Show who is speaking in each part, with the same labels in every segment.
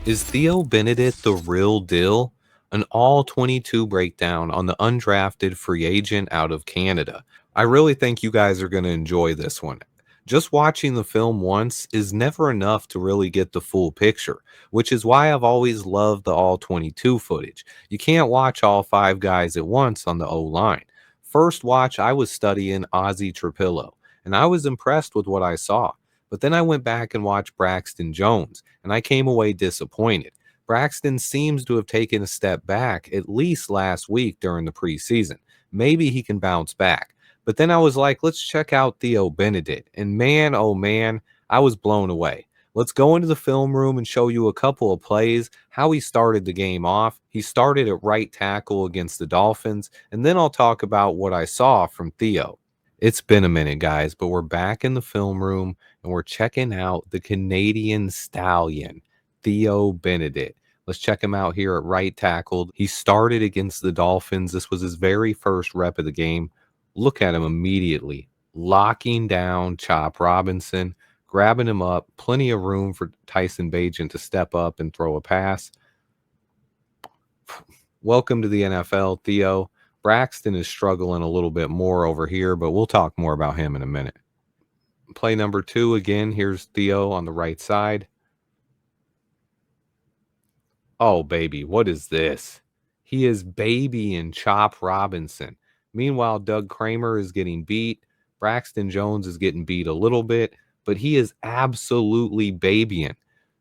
Speaker 1: Is Theo Benedet the real deal? An all-22 breakdown on the undrafted free agent out of Canada. I really think you guys are going to enjoy this one. Just watching the film once is never enough to really get the full picture, which is why I've always loved the all-22 footage. You can't watch all five guys at once on the O-line. First watch, I was studying Ozzie Trapillo, and I was impressed with what I saw. But then I went back and watched Braxton Jones, and I came away disappointed. Braxton seems to have taken a step back, at least last week during the preseason. Maybe he can bounce back. But then I was like, let's check out Theo Benedet. And man, oh man, I was blown away. Let's go into the film room and show you a couple of plays, how he started the game off. He started at right tackle against the Dolphins, and then I'll talk about what I saw from Theo. It's been a minute, guys, but we're back in the film room and we're checking out the Canadian stallion, Theo Benedet. Let's check him out here at right tackle. He started against the Dolphins. This was his very first rep of the game. Look at him immediately, locking down Chop Robinson, grabbing him up. Plenty of room for Tyson Bagent to step up and throw a pass. Welcome to the NFL, Theo. Braxton is struggling a little bit more over here, but we'll talk more about him in a minute. Play number 2 again. Here's Theo on the right side. Oh, baby, what is this? He is babying Chop Robinson. Meanwhile, Doug Kramer is getting beat. Braxton Jones is getting beat a little bit, but he is absolutely babying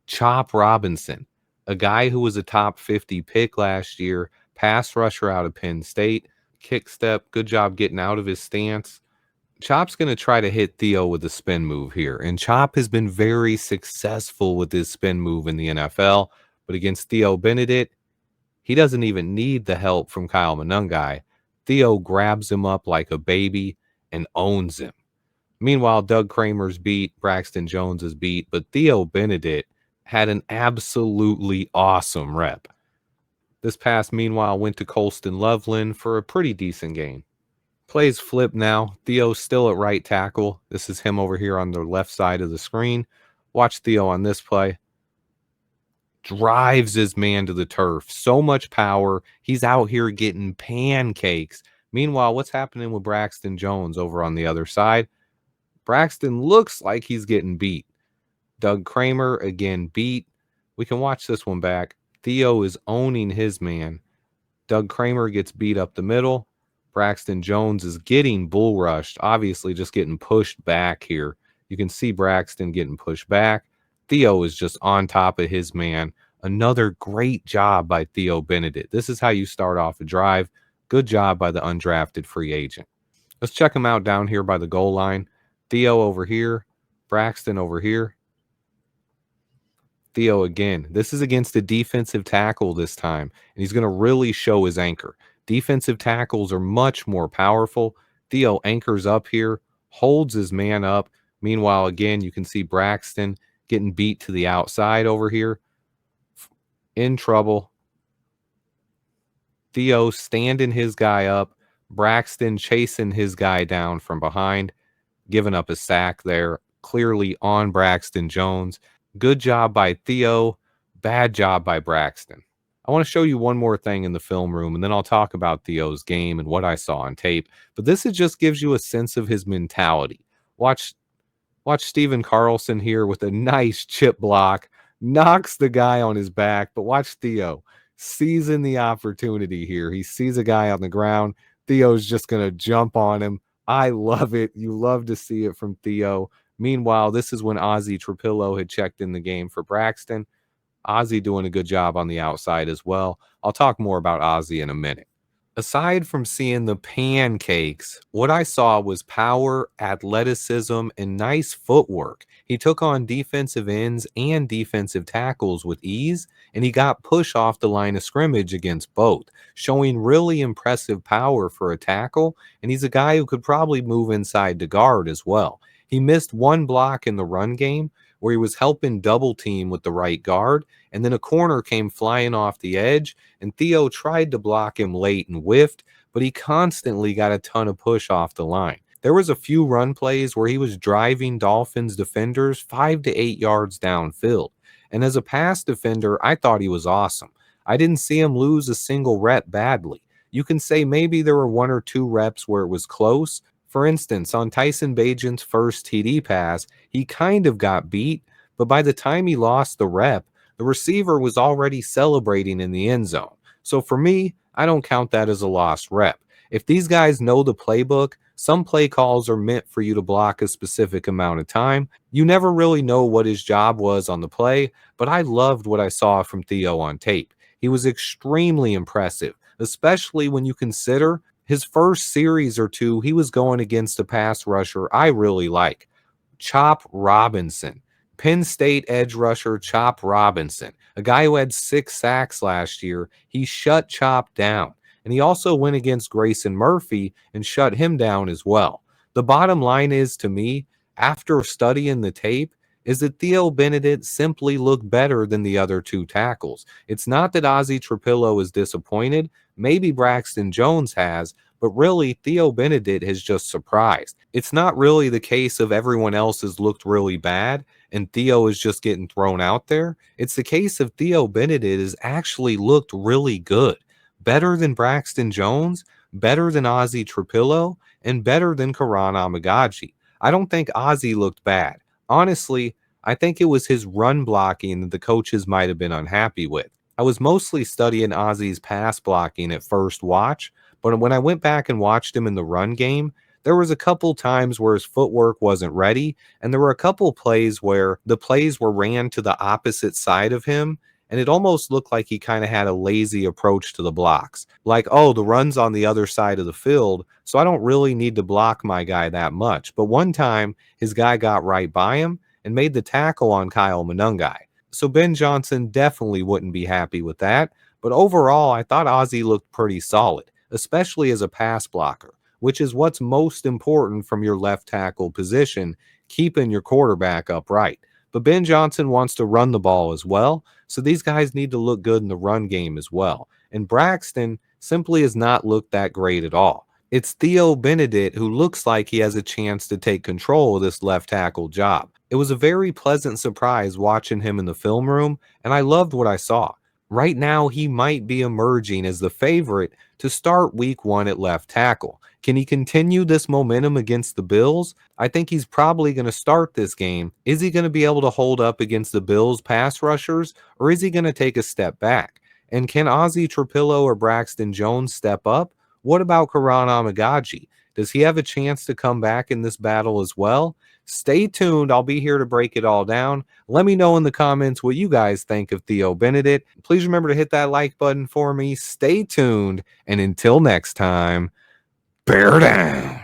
Speaker 1: Chop Robinson, a guy who was a top 50 pick last year, pass rusher out of Penn State, kick step, good job getting out of his stance. Chop's going to try to hit Theo with a spin move here, and Chop has been very successful with his spin move in the NFL, but against Theo Benedet, he doesn't even need the help from Kyle Monangai. Theo grabs him up like a baby and owns him. Meanwhile, Doug Kramer's beat, Braxton Jones is beat, but Theo Benedet had an absolutely awesome rep. This pass, meanwhile, went to Colston Loveland for a pretty decent game. Plays flip now. Theo's still at right tackle. This is him over here on the left side of the screen. Watch Theo on this play. Drives his man to the turf. So much power. He's out here getting pancakes. Meanwhile, what's happening with Braxton Jones over on the other side? Braxton looks like he's getting beat. Doug Kramer, again, beat. We can watch this one back. Theo is owning his man. Doug Kramer gets beat up the middle. Braxton Jones is getting bull rushed, obviously just getting pushed back here. You can see Braxton getting pushed back. Theo is just on top of his man. Another great job by Theo Benedet. This is how you start off a drive. Good job by the undrafted free agent. Let's check him out down here by the goal line. Theo over here. Braxton over here. Theo again. This is against a defensive tackle this time, and he's going to really show his anchor. Defensive tackles are much more powerful. Theo anchors up here, holds his man up. Meanwhile, again, you can see Braxton getting beat to the outside over here. In trouble. Theo standing his guy up. Braxton chasing his guy down from behind, giving up a sack there. Clearly on Braxton Jones. Good job by Theo. Bad job by Braxton. I want to show you one more thing in the film room, and then I'll talk about Theo's game and what I saw on tape. But this just gives you a sense of his mentality. Watch Steven Carlson here with a nice chip block. Knocks the guy on his back. But watch Theo. Seizing the opportunity here. He sees a guy on the ground. Theo's just going to jump on him. I love it. You love to see it from Theo. Meanwhile, this is when Ozzie Trapillo had checked in the game for Braxton. Ozzie doing a good job on the outside as well. I'll talk more about Ozzie in a minute. Aside from seeing the pancakes, what I saw was power, athleticism, and nice footwork. He took on defensive ends and defensive tackles with ease, and he got push off the line of scrimmage against both, showing really impressive power for a tackle, and he's a guy who could probably move inside to guard as well. He missed one block in the run game where he was helping double team with the right guard, and then a corner came flying off the edge, and Theo tried to block him late and whiffed, but he constantly got a ton of push off the line. There was a few run plays where he was driving Dolphins defenders 5 to 8 yards downfield, And as a pass defender, I thought he was awesome. I didn't see him lose a single rep badly. You can say maybe there were one or two reps where it was close. For instance, on Tyson Bagent's first TD pass, he kind of got beat, but by the time he lost the rep, the receiver was already celebrating in the end zone. So for me, I don't count that as a lost rep. If these guys know the playbook, some play calls are meant for you to block a specific amount of time. You never really know what his job was on the play, but I loved what I saw from Theo on tape. He was extremely impressive, especially when you consider his first series or two, he was going against a pass rusher I really like, Chop Robinson. Penn State edge rusher Chop Robinson, a guy who had 6 sacks last year. He shut Chop down. And he also went against Grayson Murphy and shut him down as well. The bottom line is, to me, after studying the tape, is that Theo Benedet simply looked better than the other two tackles. It's not that Ozzie Trapillo is disappointed. Maybe Braxton Jones has, but really, Theo Benedet has just surprised. It's not really the case of everyone else has looked really bad and Theo is just getting thrown out there. It's the case of Theo Benedet has actually looked really good. Better than Braxton Jones, better than Ozzie Trapillo, and better than Karan Amagaji. I don't think Ozzie looked bad. Honestly, I think it was his run blocking that the coaches might have been unhappy with. I was mostly studying Ozzie's pass blocking at first watch, but when I went back and watched him in the run game, there was a couple times where his footwork wasn't ready, and there were a couple plays where the plays were ran to the opposite side of him, and it almost looked like he kind of had a lazy approach to the blocks. Like, oh, the run's on the other side of the field, so I don't really need to block my guy that much. But one time, his guy got right by him and made the tackle on Kyle Monungai. So Ben Johnson definitely wouldn't be happy with that. But overall, I thought Ozzie looked pretty solid, especially as a pass blocker, which is what's most important from your left tackle position, keeping your quarterback upright. But Ben Johnson wants to run the ball as well, so these guys need to look good in the run game as well. And Braxton simply has not looked that great at all. It's Theo Benedet who looks like he has a chance to take control of this left tackle job. It was a very pleasant surprise watching him in the film room, and I loved what I saw. Right now, he might be emerging as the favorite to start week 1 at left tackle. Can he continue this momentum against the Bills? I think he's probably going to start this game. Is he going to be able to hold up against the Bills' pass rushers, or is he going to take a step back? And can Ozzie Trapillo or Braxton Jones step up? What about Karan Amagaji? Does he have a chance to come back in this battle as well? Stay tuned. I'll be here to break it all down. Let me know in the comments what you guys think of Theo Benedet. Please remember to hit that like button for me. Stay tuned. And until next time, bear down.